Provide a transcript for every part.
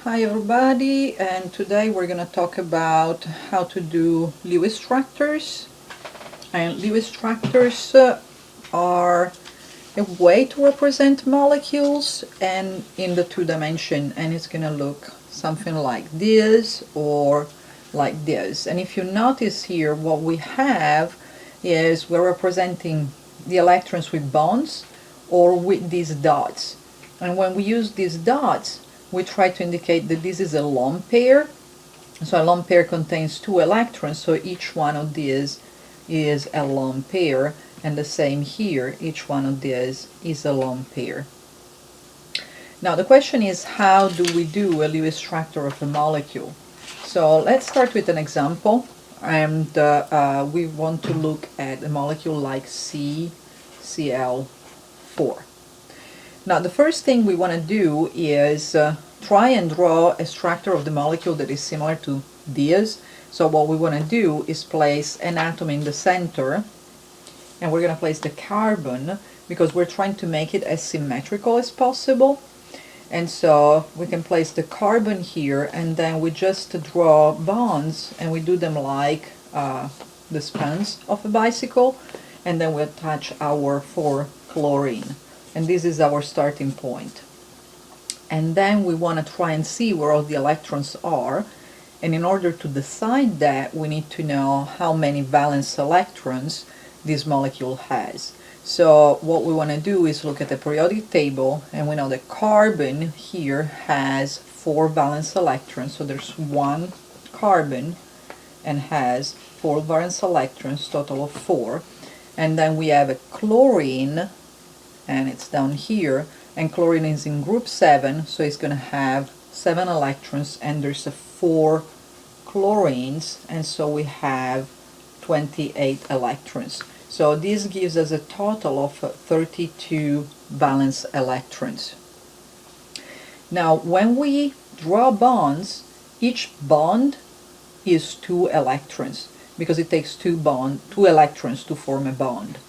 Hi everybody, and today we're going to talk about how to do Lewis structures. And Lewis structures are a way to represent molecules and in the two dimension, and it's going to look something like this or like this. And if you notice here, what we have is we're representing the electrons with bonds or with these dots. And when we use these dots, we try to indicate that this is a lone pair. So a lone pair contains two electrons, so each one of these is a lone pair, and the same here, each one of these is a lone pair. Now the question is, how do we do a Lewis structure of a molecule? So let's start with an example, and we want to look at a molecule like CCl4. Now the first thing we want to do is try and draw a structure of the molecule that is similar to this. So what we want to do is place an atom in the center, and we're going to place the carbon because we're trying to make it as symmetrical as possible. And so we can place the carbon here, and then we just draw bonds, and we do them like the spans of a bicycle, and then we attach our 4-chlorine. And this is our starting point. And then we want to try and see where all the electrons are, and in order to decide that, we need to know how many valence electrons this molecule has. So what we want to do is look at the periodic table, and we know that carbon here has 4 valence electrons, so there's 1 carbon and has 4 valence electrons, total of 4. And then we have a chlorine, and it's down here, and chlorine is in group 7, so it's going to have 7 electrons, and there's 4 chlorines, and so we have 28 electrons. So this gives us a total of 32 valence electrons. Now when we draw bonds, each bond is 2 electrons, because it takes 2 electrons to form a bond.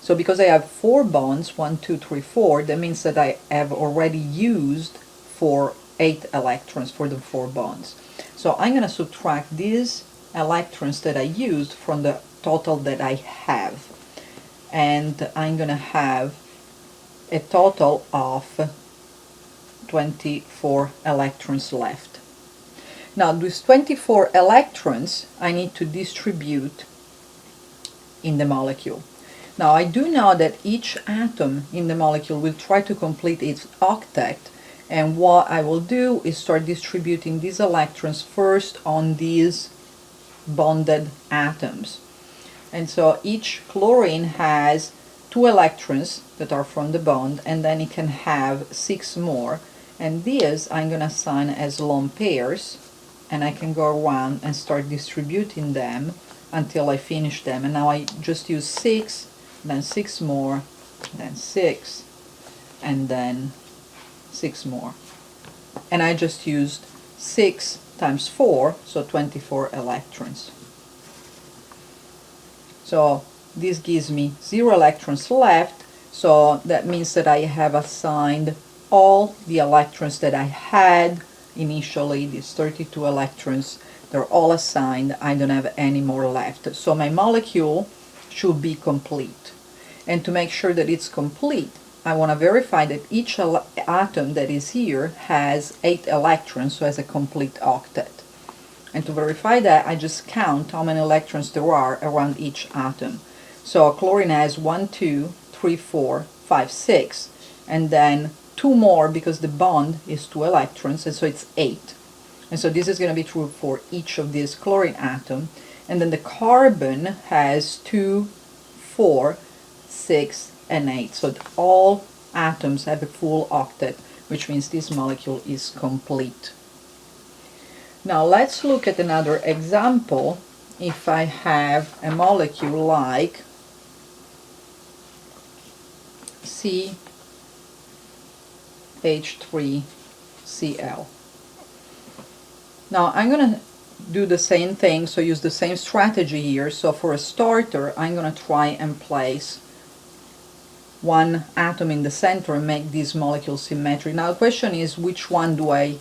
So because I have 4 bonds, 1, 2, 3, 4, that means that I have already used 8 electrons for the 4 bonds. So I'm going to subtract these electrons that I used from the total that I have. And I'm going to have a total of 24 electrons left. Now these 24 electrons I need to distribute in the molecule. Now I do know that each atom in the molecule will try to complete its octet, and what I will do is start distributing these electrons first on these bonded atoms. And so each chlorine has 2 electrons that are from the bond, and then it can have 6 more, and these I'm going to assign as lone pairs, and I can go around and start distributing them until I finish them. And now I just use 6, then 6 more, then 6, and then 6 more. And I just used 6 times 4, so 24 electrons. So this gives me 0 electrons left, so that means that I have assigned all the electrons that I had initially, these 32 electrons, they're all assigned. I don't have any more left. So my molecule should be complete. And to make sure that it's complete, I want to verify that each atom that is here has 8 electrons, so has a complete octet. And to verify that, I just count how many electrons there are around each atom. So chlorine has 1, 2, 3, 4, 5, 6, and then 2 more because the bond is 2 electrons, and so it's 8. And so this is going to be true for each of these chlorine atom. And then the carbon has 2, 4, 6, and 8. So all atoms have a full octet, which means this molecule is complete. Now let's look at another example. If I have a molecule like CH3Cl. Now I'm going to do the same thing, so use the same strategy here. So for a starter, I'm going to try and place one atom in the center and make this molecule symmetric. Now the question is, which one do I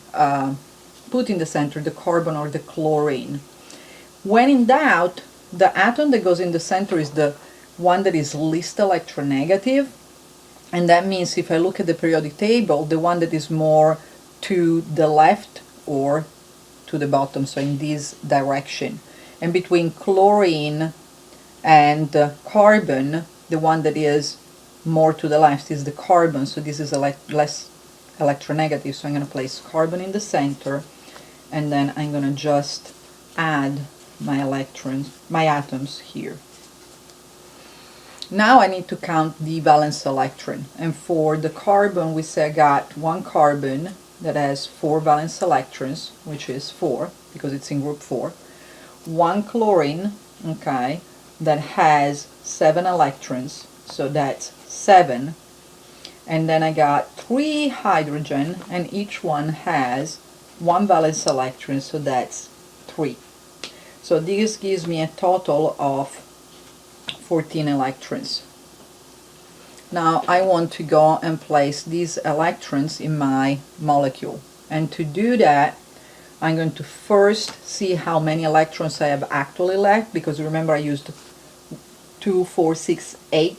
put in the center the carbon or the chlorine. When in doubt, the atom that goes in the center is the one that is least electronegative, and that means if I look at the periodic table, the one that is more to the left or to the bottom, so in this direction. And between chlorine and carbon, the one that is more to the left is the carbon, so this is less electronegative, so I'm going to place carbon in the center, and then I'm going to just add my electrons, my atoms here. Now I need to count the valence electron, and for the carbon we say I got one carbon that has 4 valence electrons, which is 4 because it's in group 4, one chlorine, okay, that has 7 electrons, so that's 7, and then I got 3 hydrogen, and each one has 1 valence electron, so that's 3. So this gives me a total of 14 electrons. Now I want to go and place these electrons in my molecule, and to do that I'm going to first see how many electrons I have actually left, because remember I used 2, 4, 6, 8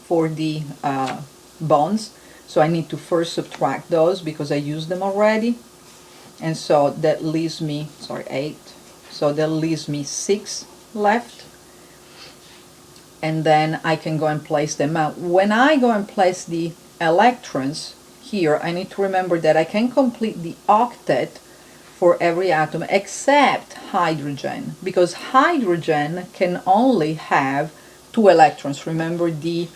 for the bonds, so I need to first subtract those because I used them already, and so that leaves me, 8, so that leaves me 6 left, and then I can go and place them out. When I go and place the electrons here, I need to remember that I can complete the octet for every atom except hydrogen, because hydrogen can only have 2 electrons. Remember the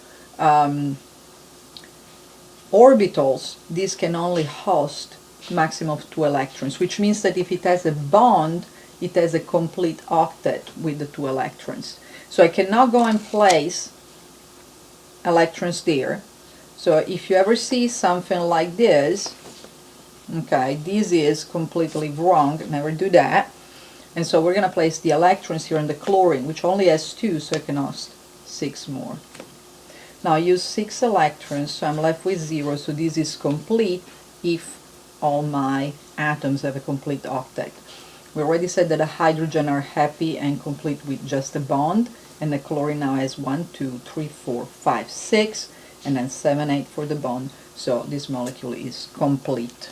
orbitals, these can only host maximum of 2 electrons, which means that if it has a bond, it has a complete octet with the 2 electrons. So I cannot go and place electrons there. So if you ever see something like this, okay, this is completely wrong, never do that. And so we're going to place the electrons here in the chlorine, which only has 2, so I can host 6 more. Now I use 6 electrons, so I'm left with 0, so this is complete if all my atoms have a complete octet. We already said that the hydrogen are happy and complete with just a bond, and the chlorine now has 1, 2, 3, 4, 5, 6, and then 7, 8 for the bond, so this molecule is complete.